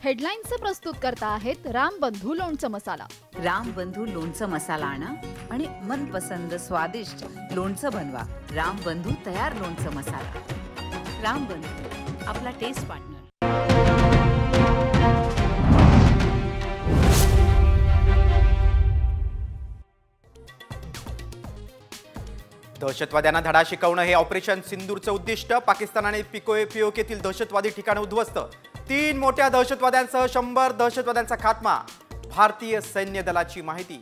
हेडलाईन्सचे प्रस्तुत करता आहेत रामबंधू लोणचं मसाला। रामबंधू लोणचं मसाला आणा आणि मनपसंद स्वादिष्ट लोणचं बनवा। रामबंधू तयार लोणचं मसाला। रामबंधू आपला टेस्ट पार्टनर। दहशतवाद्यांना धडा शिकवणं हे ऑपरेशन सिंदूरचं उद्दिष्ट। पाकिस्तानाने पीओकेतील दहशतवादी ठिकाणं उद्ध्वस्त। 3 मोठ्या दहशतवाद्यांसह 100 दहशतवाद्यांचा खात्मा। भारतीय सैन्य दलाची माहिती।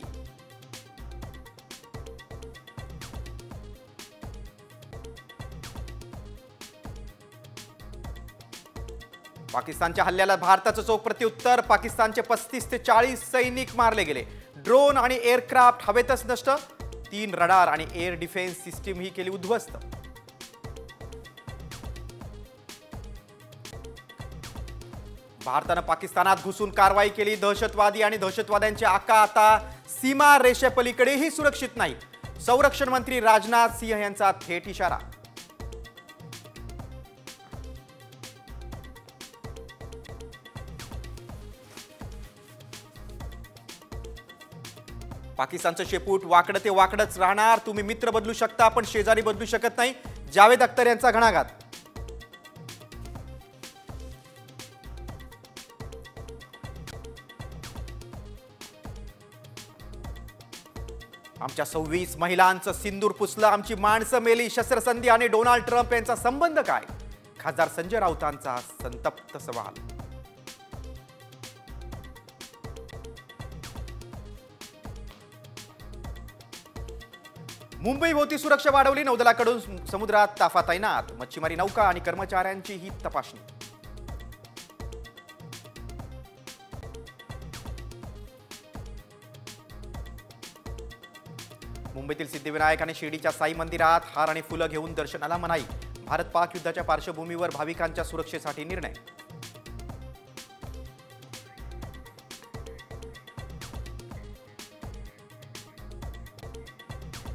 पाकिस्तानच्या हल्ल्याला भारताचं चोख प्रत्युत्तर। पाकिस्तानचे 35 ते 40 सैनिक मारले गेले। ड्रोन आणि एअरक्राफ्ट हवेतच नष्ट। 3 रडार आणि एअर डिफेन्स सिस्टीम ही केली उद्ध्वस्त। भारताने पाकिस्तानात घुसून कारवाई केली। दहशतवादी आणि दहशतवाद्यांचे आका आता सीमा रेषेपलीकडेही सुरक्षित नाही। संरक्षण मंत्री राजनाथ सिंह यांचा थेट इशारा। पाकिस्तानचं शेपूट वाकडं ते वाकडच राहणार। तुम्ही मित्र बदलू शकता पण शेजारी बदलू शकत नाही। जावेद अख्तर यांचा घणाघात। आमच्या 26 महिलांचं सिंदूर पुसलं। आमची माणसं मेली। शस्त्रसंधी आणि डोनाल्ड ट्रम्प यांचा संबंध काय? खासदार संजय राऊतांचा संतप्त सवाल। मुंबई भोवती सुरक्षा वाढवली। नौदलाकडून समुद्रात ताफा तैनात। मच्छीमारी नौका आणि कर्मचाऱ्यांची ही तपासणी। मुंबईतील सिद्धिविनायक आणि शिर्डीच्या साई मंदिरात हार आणि फुलं घेऊन दर्शनाला मनाई। भारत पाक युद्धाच्या पार्श्वभूमीवर भाविकांच्या सुरक्षेसाठी निर्णय।